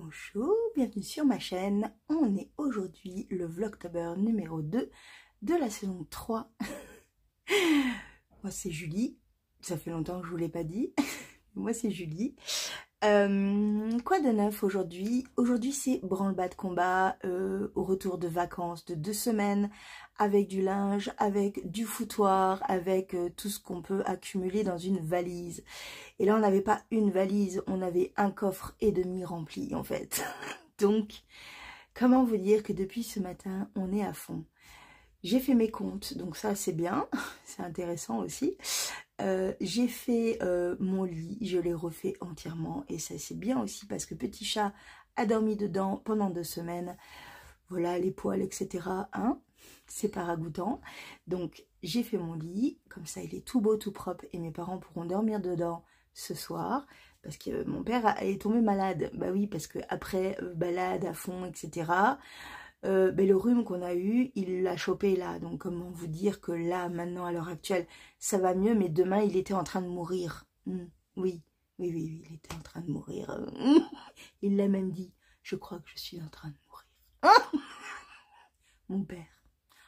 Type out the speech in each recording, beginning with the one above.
Bonjour, bienvenue sur ma chaîne. On est aujourd'hui le Vlogtober numéro 2 de la saison 3. Moi c'est Julie, ça fait longtemps que je vous l'ai pas dit. Moi c'est Julie. Quoi de neuf aujourd'hui? Aujourd'hui c'est branle-bas de combat, au retour de vacances de 2 semaines, avec du linge, avec du foutoir, avec tout ce qu'on peut accumuler dans une valise. Et là on n'avait pas une valise, on avait un coffre et demi rempli en fait. Donc comment vous dire que depuis ce matin on est à fond. J'ai fait mes comptes, donc ça c'est bien, c'est intéressant aussi. J'ai fait mon lit, je l'ai refait entièrement et ça c'est bien aussi parce que petit chat a dormi dedans pendant 2 semaines. Voilà les poils etc. Hein, c'est pas ragoûtant. Donc j'ai fait mon lit, comme ça il est tout beau, tout propre et mes parents pourront dormir dedans ce soir. Parce que mon père est tombé malade. Bah oui, parce que après balade à fond etc. Le rhume qu'on a eu, il l'a chopé là. Donc comment vous dire que là, maintenant, à l'heure actuelle, ça va mieux. Mais demain, il était en train de mourir. Oui, oui, il était en train de mourir. Il l'a même dit. Je crois que je suis en train de mourir. Mon père.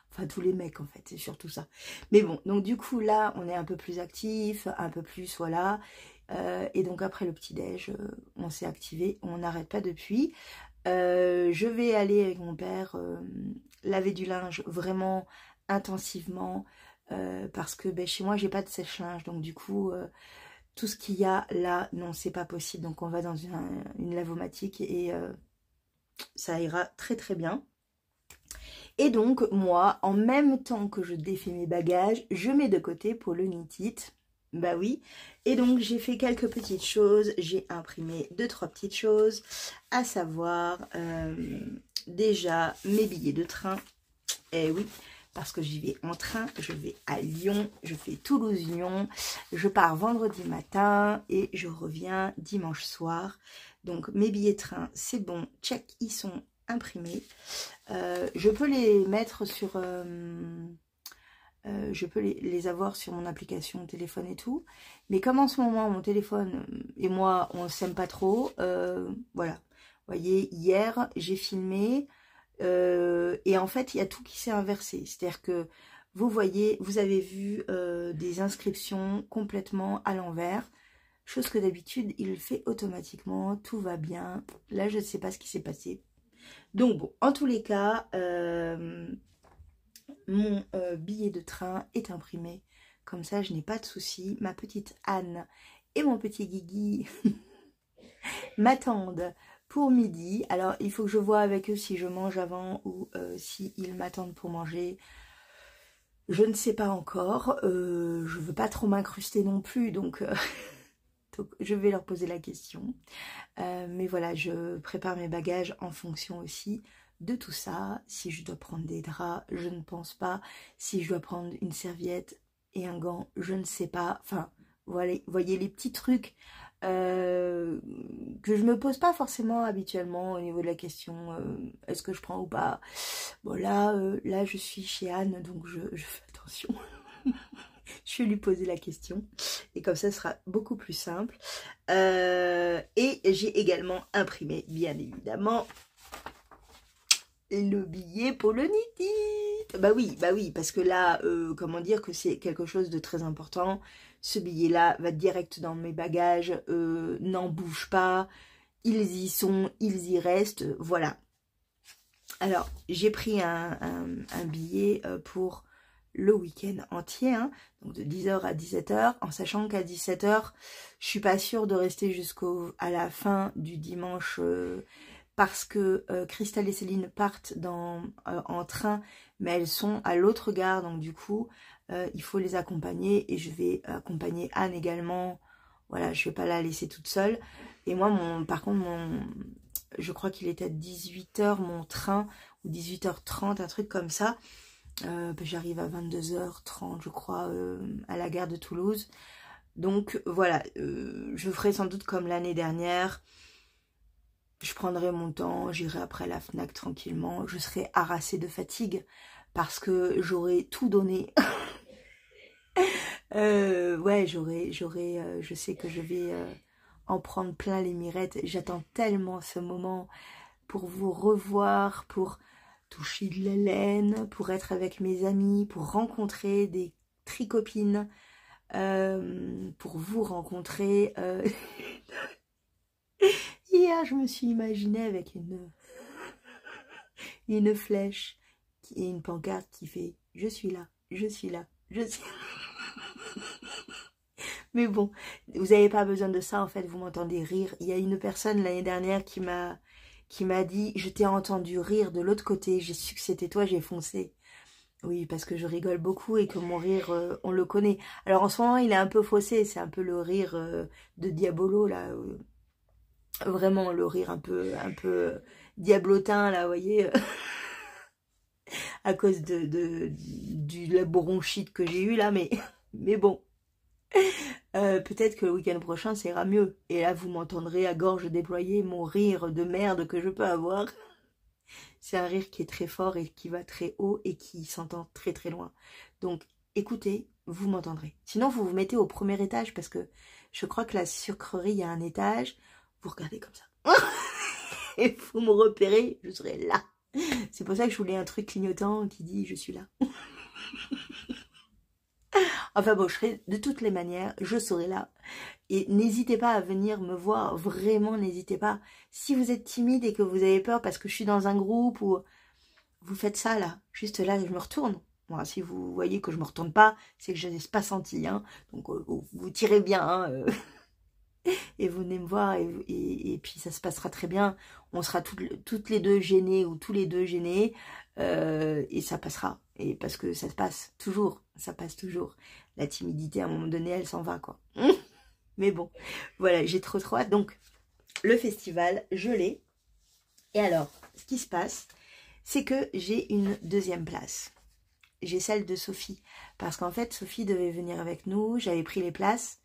Enfin, tous les mecs, en fait, c'est surtout ça. Mais bon, donc du coup, là, on est un peu plus actif, un peu plus, voilà. Et donc après le petit-déj, on s'est activé. On n'arrête pas depuis. Je vais aller avec mon père laver du linge vraiment intensivement parce que chez moi j'ai pas de sèche-linge, donc du coup tout ce qu'il y a là, non c'est pas possible, donc on va dans une lavomatique et ça ira très très bien. Et donc moi, en même temps que je défais mes bagages, je mets de côté pour le knit-it. Bah oui, et donc j'ai fait quelques petites choses, j'ai imprimé 2-3 petites choses, à savoir déjà mes billets de train, et oui, parce que j'y vais en train, je vais à Lyon, je fais Toulouse-Lyon, je pars vendredi matin et je reviens dimanche soir, donc mes billets de train c'est bon, check, ils sont imprimés, je peux les mettre sur... je peux les avoir sur mon application téléphone et tout. Mais comme en ce moment, mon téléphone et moi, on s'aime pas trop, voilà. Vous voyez, hier, j'ai filmé et en fait, il y a tout qui s'est inversé. C'est-à-dire que vous voyez, vous avez vu des inscriptions complètement à l'envers. Chose que d'habitude, il le fait automatiquement. Tout va bien. Là, je ne sais pas ce qui s'est passé. Donc bon, en tous les cas... mon billet de train est imprimé, comme ça je n'ai pas de soucis. Ma petite Anne et mon petit Guigui m'attendent pour midi. Alors il faut que je vois avec eux si je mange avant ou si ils m'attendent pour manger. Je ne sais pas encore, je veux pas trop m'incruster non plus, donc je vais leur poser la question. Mais voilà, je prépare mes bagages en fonction aussi de tout ça. Si je dois prendre des draps, je ne pense pas. Si je dois prendre une serviette et un gant, je ne sais pas. Enfin, voilà, voyez les petits trucs que je me pose pas forcément habituellement au niveau de la question est-ce que je prends ou pas. Bon là je suis chez Anne, donc je fais attention. Je vais lui poser la question et comme ça ce sera beaucoup plus simple. Et j'ai également imprimé bien évidemment le billet pour le knit-it. Bah oui, parce que là, comment dire que c'est quelque chose de très important. Ce billet-là va direct dans mes bagages, n'en bouge pas. Ils y sont, ils y restent, voilà. Alors, j'ai pris un billet pour le week-end entier, hein, donc de 10h à 17h, en sachant qu'à 17h, je suis pas sûre de rester jusqu'à la fin du dimanche, parce que Christelle et Céline partent en train, mais elles sont à l'autre gare, donc du coup, il faut les accompagner, et je vais accompagner Anne également, voilà, je vais pas la laisser toute seule, et moi, par contre, je crois qu'il est à 18h, mon train, ou 18h30, un truc comme ça. J'arrive à 22h30 je crois à la gare de Toulouse, donc voilà, je ferai sans doute comme l'année dernière, je prendrai mon temps, j'irai après la Fnac tranquillement, je serai harassée de fatigue parce que j'aurai tout donné. Ouais, je sais que je vais en prendre plein les mirettes. J'attends tellement ce moment pour vous revoir, pour toucher de la laine, pour être avec mes amis, pour rencontrer des tricopines, pour vous rencontrer. Hier, je me suis imaginée avec une flèche et une pancarte qui fait « Je suis là, je suis là, je suis là ». Mais bon, vous n'avez pas besoin de ça, en fait, vous m'entendez rire. Il y a une personne l'année dernière qui m'a dit « Je t'ai entendu rire de l'autre côté, j'ai su que c'était toi, j'ai foncé ». Oui, parce que je rigole beaucoup et que mon rire, on le connaît. Alors en ce moment, il est un peu faussé, c'est un peu le rire de Diabolo, là. Vraiment, le rire un peu diablotin, là, vous voyez, à cause de la bronchite que j'ai eue, là, mais bon. Peut-être que le week-end prochain, ça ira mieux. Et là, vous m'entendrez à gorge déployée mon rire de merde que je peux avoir. C'est un rire qui est très fort et qui va très haut et qui s'entend très très loin. Donc, écoutez, vous m'entendrez. Sinon, vous vous mettez au premier étage parce que je crois que la sucrerie, il y a un étage. Vous regardez comme ça. Et vous me repérez, je serai là. C'est pour ça que je voulais un truc clignotant qui dit « Je suis là ». Enfin bon, je serai de toutes les manières, je serai là. Et n'hésitez pas à venir me voir, vraiment n'hésitez pas. Si vous êtes timide et que vous avez peur parce que je suis dans un groupe ou vous faites ça là, juste là, je me retourne. Bon, si vous voyez que je me retourne pas, c'est que je n'ai pas senti. Hein. Donc vous tirez bien. Hein, et vous venez me voir et puis ça se passera très bien. On sera toutes les deux gênées ou tous les deux gênés et ça passera. Et parce que ça se passe toujours, ça passe toujours. La timidité, à un moment donné, elle s'en va, quoi. Mais bon, voilà, j'ai trop hâte. Donc, le festival, je l'ai. Et alors, ce qui se passe, c'est que j'ai une deuxième place. J'ai celle de Sophie. Parce qu'en fait, Sophie devait venir avec nous. J'avais pris les places.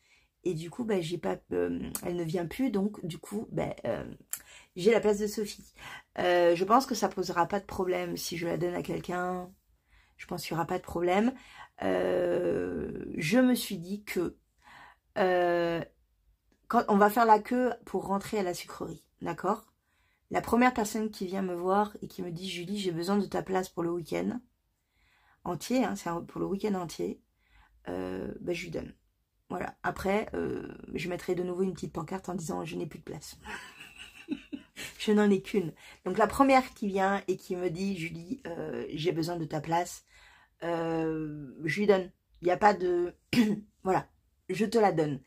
Et du coup, j'ai pas, elle ne vient plus. Donc, du coup, j'ai la place de Sophie. Je pense que ça posera pas de problème si je la donne à quelqu'un. Je pense qu'il n'y aura pas de problème. Je me suis dit que quand on va faire la queue pour rentrer à la sucrerie, d'accord? La première personne qui vient me voir et qui me dit « Julie, j'ai besoin de ta place pour le week-end entier, hein, c'est pour le week-end entier, je lui donne. » Voilà. Après, je mettrai de nouveau une petite pancarte en disant « Je n'ai plus de place. » Je n'en ai qu'une. Donc la première qui vient et qui me dit « Julie, j'ai besoin de ta place », je lui donne. Il n'y a pas de... voilà, je te la donne.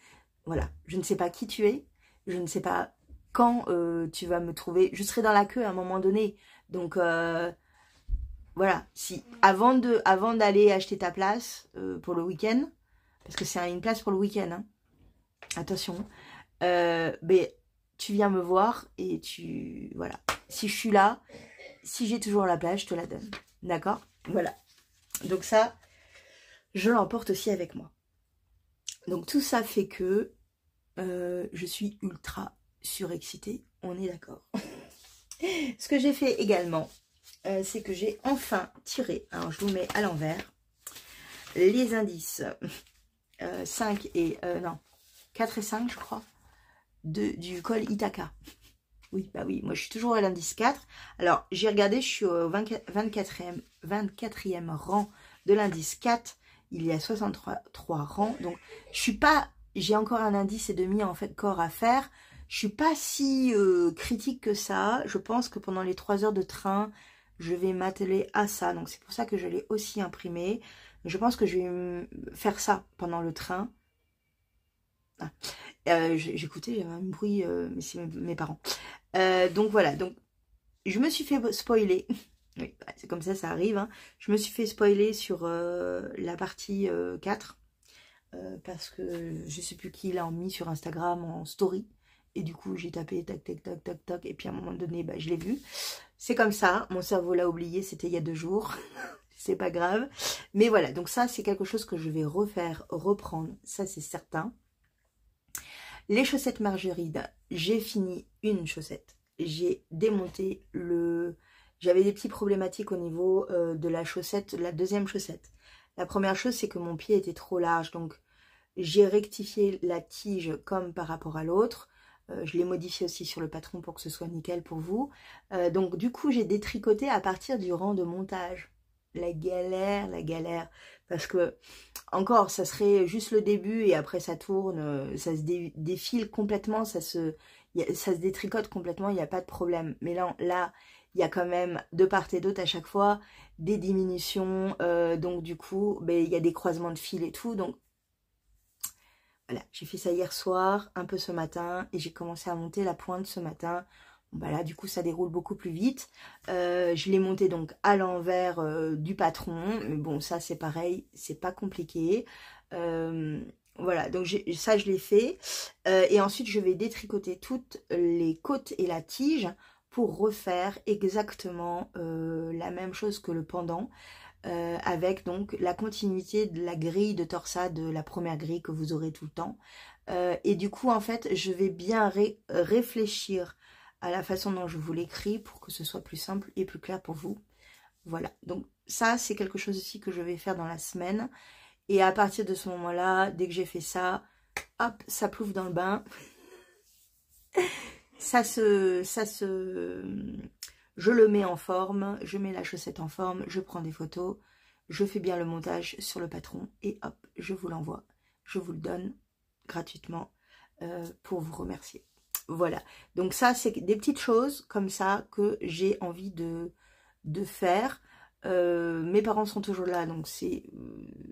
Voilà, je ne sais pas qui tu es, je ne sais pas quand tu vas me trouver. Je serai dans la queue à un moment donné. Donc, voilà, si avant d'aller acheter ta place pour le week-end, parce que c'est une place pour le week-end, hein, attention, tu viens me voir et voilà. Si je suis là, si j'ai toujours la place, je te la donne. D'accord? Voilà. Donc ça, je l'emporte aussi avec moi. Donc tout ça fait que je suis ultra surexcitée, on est d'accord. Ce que j'ai fait également, c'est que j'ai enfin tiré, alors je vous mets à l'envers, les indices 5 et, non, 4 et 5 je crois, du col Ithaka. Oui, bah oui, moi je suis toujours à l'indice 4. Alors j'ai regardé, je suis au 24e rang de l'indice 4. Il y a 63 rangs. Donc je suis pas, j'ai encore un indice et demi en fait corps à faire. Je suis pas si critique que ça. Je pense que pendant les 3 heures de train, je vais m'atteler à ça. Donc c'est pour ça que je l'ai aussi imprimé. Je pense que je vais faire ça pendant le train. Ah. J'écoutais, j'avais un bruit, mais c'est mes parents. Donc voilà, donc je me suis fait spoiler. Oui, c'est comme ça arrive. Hein. Je me suis fait spoiler sur la partie 4. Parce que je sais plus qui l'a mis sur Instagram en story. Et du coup, j'ai tapé tac, tac, tac, tac, tac. Et puis à un moment donné, je l'ai vu. C'est comme ça. Mon cerveau l'a oublié. C'était il y a 2 jours. C'est pas grave. Mais voilà. Donc ça, c'est quelque chose que je vais reprendre. Ça, c'est certain. Les chaussettes Margeride. J'ai fini une chaussette. J'ai démonté le... J'avais des petites problématiques au niveau de la chaussette, la deuxième chaussette. La première chose, c'est que mon pied était trop large. Donc, j'ai rectifié la tige comme par rapport à l'autre. Je l'ai modifié aussi sur le patron pour que ce soit nickel pour vous. Donc du coup, j'ai détricoté à partir du rang de montage. La galère. Parce que, encore, ça serait juste le début et après ça tourne, ça se défile complètement, ça se détricote complètement, il n'y a pas de problème. Mais là, il y a quand même de part et d'autre à chaque fois des diminutions. Donc du coup, ben, il y a des croisements de fils et tout. Donc voilà, j'ai fait ça hier soir, un peu ce matin, et j'ai commencé à monter la pointe ce matin. Bon, bah là, du coup, ça déroule beaucoup plus vite. Je l'ai monté donc à l'envers du patron, mais bon, ça c'est pareil, c'est pas compliqué. Voilà, donc ça je l'ai fait. Et ensuite, je vais détricoter toutes les côtes et la tige pour refaire exactement la même chose que le pendant. Avec donc la continuité de la grille de torsade de la première grille que vous aurez tout le temps. Et du coup, en fait, je vais bien réfléchir à la façon dont je vous l'écris pour que ce soit plus simple et plus clair pour vous. Voilà, donc ça, c'est quelque chose aussi que je vais faire dans la semaine. Et à partir de ce moment-là, dès que j'ai fait ça, hop, ça plouffe dans le bain. Je le mets en forme, je mets la chaussette en forme, je prends des photos, je fais bien le montage sur le patron et hop, je vous l'envoie. Je vous le donne gratuitement pour vous remercier. Voilà, donc ça, c'est des petites choses comme ça que j'ai envie de faire. Mes parents sont toujours là, donc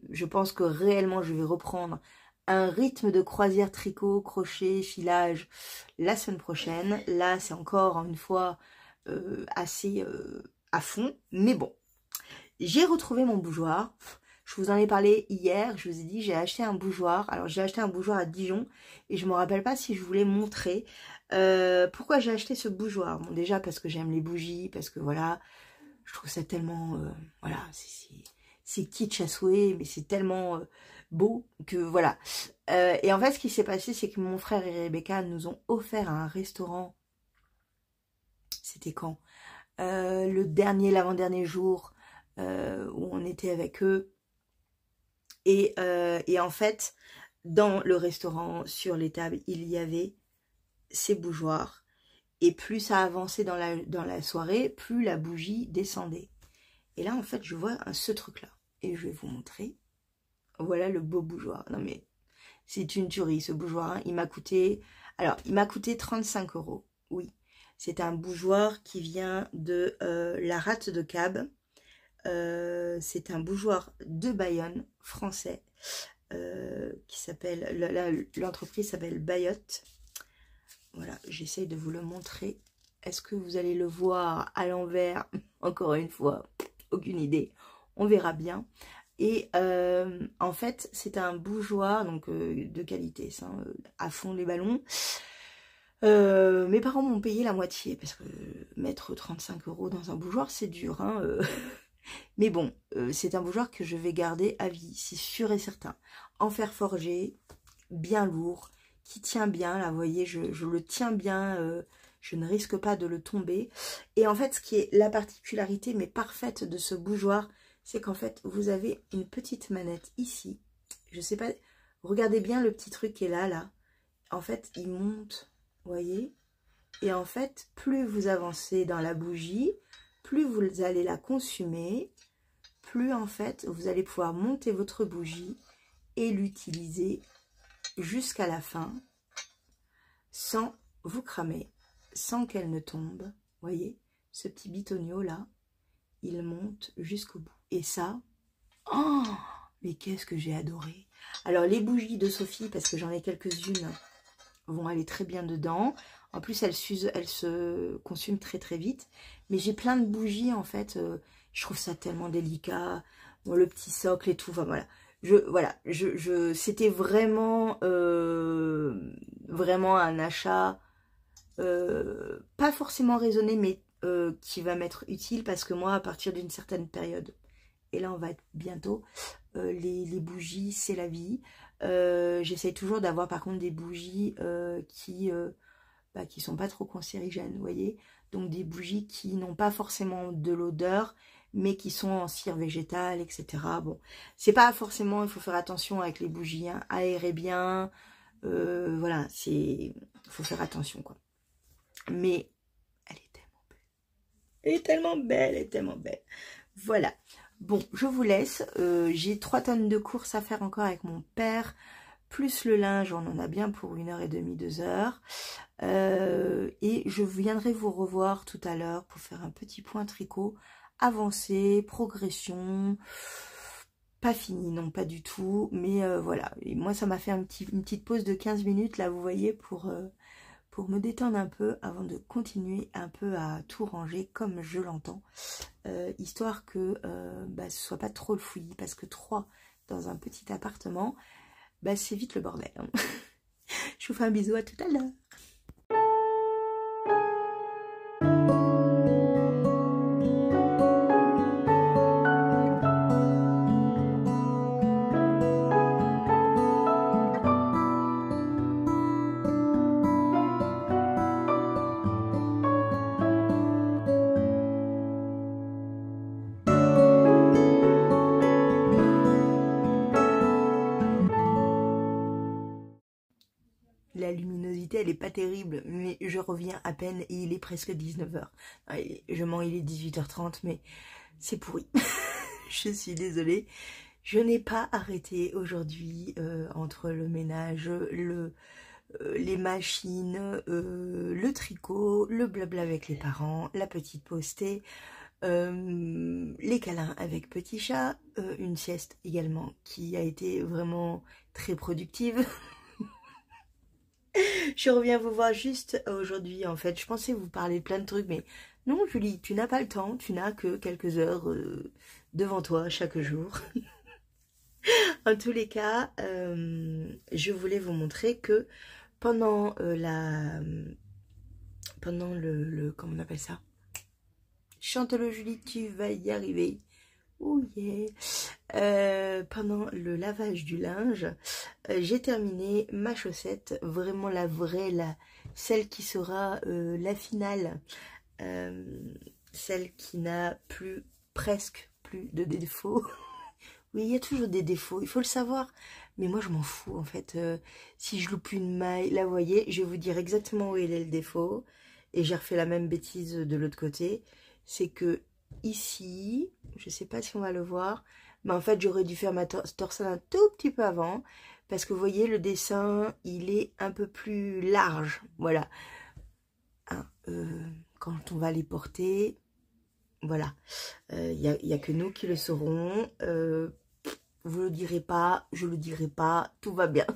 je pense que réellement, je vais reprendre un rythme de croisière tricot, crochet, filage la semaine prochaine. Là, c'est encore une fois assez à fond, mais bon. J'ai retrouvé mon bougeoir. Je vous en ai parlé hier, je vous ai dit j'ai acheté un bougeoir. Alors j'ai acheté un bougeoir à Dijon et je me rappelle pas si je voulais montrer pourquoi j'ai acheté ce bougeoir. Bon, déjà parce que j'aime les bougies, parce que voilà, je trouve ça tellement, voilà, c'est kitsch à souhait, mais c'est tellement beau que voilà. Et en fait, ce qui s'est passé, c'est que mon frère et Rebecca nous ont offert un restaurant. C'était quand l'avant-dernier jour où on était avec eux. Et en fait, dans le restaurant, sur les tables, il y avait ces bougeoirs. Et plus ça avançait dans la soirée, plus la bougie descendait. Et là, en fait, je vois ce truc-là. Et je vais vous montrer. Voilà le beau bougeoir. Non mais, c'est une tuerie, ce bougeoir. Hein. Il m'a coûté 35 €. Oui. C'est un bougeoir qui vient de la Rate de Cab. C'est un bougeoir de Bayonne, français, qui s'appelle, l'entreprise s'appelle Bayotte. Voilà, j'essaye de vous le montrer. Est-ce que vous allez le voir à l'envers? Encore une fois, aucune idée. On verra bien. Et en fait, c'est un bougeoir donc de qualité, ça, à fond les ballons. Mes parents m'ont payé la moitié parce que mettre 35 € dans un bougeoir, c'est dur. Hein, mais bon, c'est un bougeoir que je vais garder à vie, c'est sûr et certain. En fer forgé, bien lourd, qui tient bien. Là, vous voyez, je le tiens bien. Je ne risque pas de le tomber. Et en fait, ce qui est la particularité, mais parfaite de ce bougeoir, c'est qu'en fait, vous avez une petite manette ici. Je sais pas, regardez bien le petit truc qui est là. En fait, il monte, vous voyez. Et en fait, plus vous avancez dans la bougie, plus vous allez la consumer, plus en fait, vous allez pouvoir monter votre bougie et l'utiliser jusqu'à la fin, sans vous cramer, sans qu'elle ne tombe. Vous voyez, ce petit bitonio là, il monte jusqu'au bout. Et ça, oh, mais qu'est-ce que j'ai adoré. Alors les bougies de Sophie, parce que j'en ai quelques-unes, vont aller très bien dedans. En plus, elles se consument très très vite. Mais j'ai plein de bougies en fait. Je trouve ça tellement délicat. Bon, le petit socle et tout. Enfin voilà. C'était vraiment vraiment un achat pas forcément raisonné, mais qui va m'être utile parce que moi, à partir d'une certaine période, et là on va être bientôt, les bougies, c'est la vie. J'essaye toujours d'avoir par contre des bougies qui sont pas trop cancérigènes, vous voyez. Donc des bougies qui n'ont pas forcément de l'odeur, mais qui sont en cire végétale, etc. Bon, c'est pas forcément, il faut faire attention avec les bougies, hein, aérer bien, Voilà, faut faire attention, quoi. Mais elle est tellement belle. Elle est tellement belle, elle est tellement belle. Voilà. Bon, je vous laisse. J'ai 3 tonnes de courses à faire encore avec mon père. Plus le linge, on en a bien pour 1h30, 2 heures. Et je viendrai vous revoir tout à l'heure pour faire un petit point tricot. Avancée, progression... Pas fini, non, pas du tout. Mais voilà. Et moi, ça m'a fait une petite pause de 15 minutes, là, vous voyez, pour me détendre un peu avant de continuer un peu à tout ranger comme je l'entends. Histoire que ce soit pas trop le fouillis. Parce que 3 dans un petit appartement, c'est vite le bordel. Hein. Je vous fais un bisou, à tout à l'heure. La luminosité, elle est pas terrible, mais je reviens à peine et il est presque 19h. Je mens, il est 18h30, mais c'est pourri. Je suis désolée. Je n'ai pas arrêté aujourd'hui entre le ménage, les machines, le tricot, le blabla avec les parents, la petite postée, les câlins avec petit chat, une sieste également qui a été vraiment très productive. Je reviens vous voir juste aujourd'hui, en fait. Je pensais vous parler de plein de trucs, mais non, Julie, tu n'as pas le temps. Tu n'as que quelques heures devant toi chaque jour. En tous les cas, je voulais vous montrer que pendant pendant le comment on appelle ça? Chante-le, Julie, tu vas y arriver. Oh yeah. Pendant le lavage du linge, j'ai terminé ma chaussette, vraiment la vraie, celle qui sera la finale, celle qui n'a presque plus de défauts. Oui, il y a toujours des défauts, il faut le savoir, mais moi je m'en fous en fait. Si je loupe une maille, là vous voyez, je vais vous dire exactement où il est le défaut, et j'ai refait la même bêtise de l'autre côté, c'est que ici, je sais pas si on va le voir, mais en fait j'aurais dû faire ma torsade un tout petit peu avant, parce que vous voyez le dessin, il est un peu plus large, voilà. Hein, quand on va les porter, voilà, il y a que nous qui le saurons, vous le direz pas, je le dirai pas, tout va bien.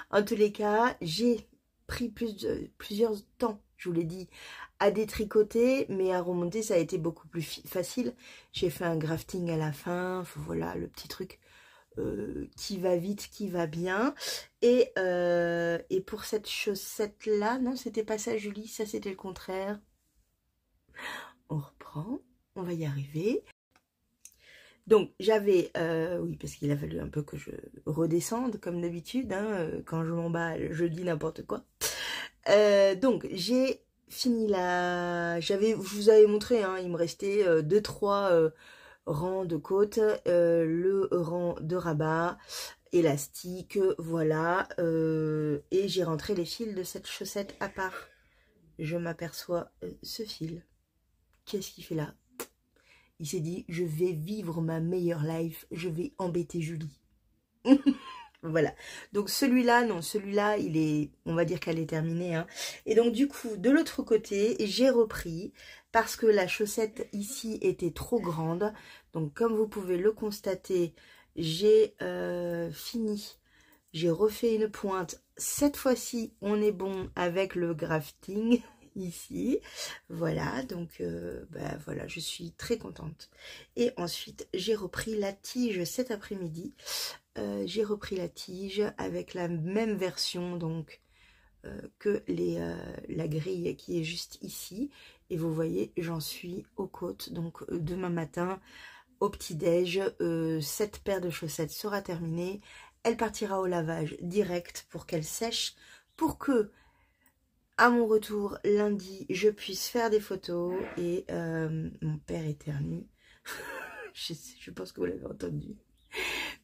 En tous les cas, j'ai pris plusieurs temps, je vous l'ai dit, à détricoter, mais à remonter, ça a été beaucoup plus facile. J'ai fait un grafting à la fin, voilà, le petit truc qui va vite, qui va bien. Et pour cette chaussette-là, non, c'était pas ça, Julie, ça c'était le contraire. On reprend, on va y arriver. Donc j'avais, oui parce qu'il a fallu un peu que je redescende comme d'habitude, hein, quand je m'emballe je dis n'importe quoi. Donc j'ai fini je vous avais montré, hein, il me restait 2-3 rangs de côtes, le rang de rabat, élastique, voilà, et j'ai rentré les fils de cette chaussette à part. Je m'aperçois ce fil, qu'est-ce qu'il fait là? Il s'est dit, je vais vivre ma meilleure life, je vais embêter Julie. Voilà. Donc celui-là, non, celui-là, on va dire qu'elle est terminée. Hein. Et donc du coup, de l'autre côté, j'ai repris parce que la chaussette ici était trop grande. Donc comme vous pouvez le constater, j'ai fini. J'ai refait une pointe. Cette fois-ci, on est bon avec le grafting. Ici, voilà, donc voilà, je suis très contente. Et ensuite, j'ai repris la tige cet après-midi. J'ai repris la tige avec la même version donc que la grille qui est juste ici. Et vous voyez, j'en suis aux côtes. Donc demain matin, au petit-déj, cette paire de chaussettes sera terminée. Elle partira au lavage direct pour qu'elle sèche, pour que à mon retour lundi, je puisse faire des photos. Et mon père éternue. Je pense que vous l'avez entendu.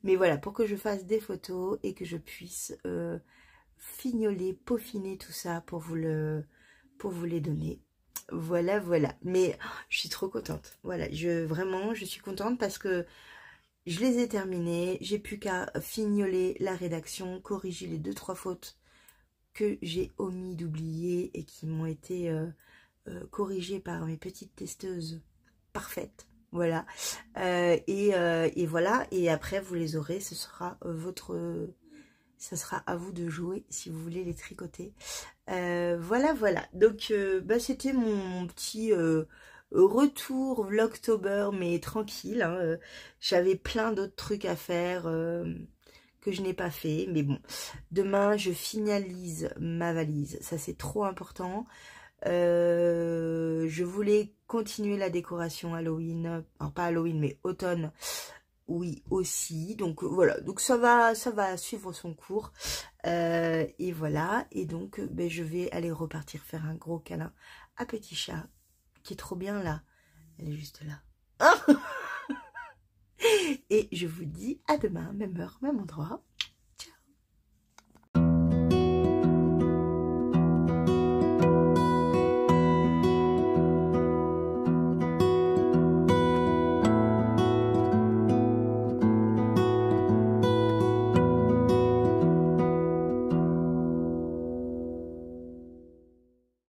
Mais voilà, pour que je fasse des photos et que je puisse fignoler, peaufiner tout ça pour vous les donner. Voilà, voilà. Mais je suis trop contente. Voilà, vraiment, je suis contente parce que je les ai terminés. J'ai plus qu'à fignoler la rédaction, corriger les 2-3 fautes que j'ai omis d'oublier et qui m'ont été corrigées par mes petites testeuses parfaites. Voilà. Et voilà. Et après, vous les aurez. Ce sera ça sera à vous de jouer si vous voulez les tricoter. Voilà, voilà. Donc, bah, c'était mon petit retour vlogtober, mais tranquille. Hein. J'avais plein d'autres trucs à faire que je n'ai pas fait. Mais bon, demain, je finalise ma valise. Ça, c'est trop important. Je voulais continuer la décoration Halloween. Alors, pas Halloween, mais automne. Oui, aussi. Donc voilà, donc ça va suivre son cours. Et voilà. Et donc, ben, je vais aller repartir faire un gros câlin à Petit Chat, qui est trop bien là. Elle est juste là. Et je vous dis à demain, même heure, même endroit.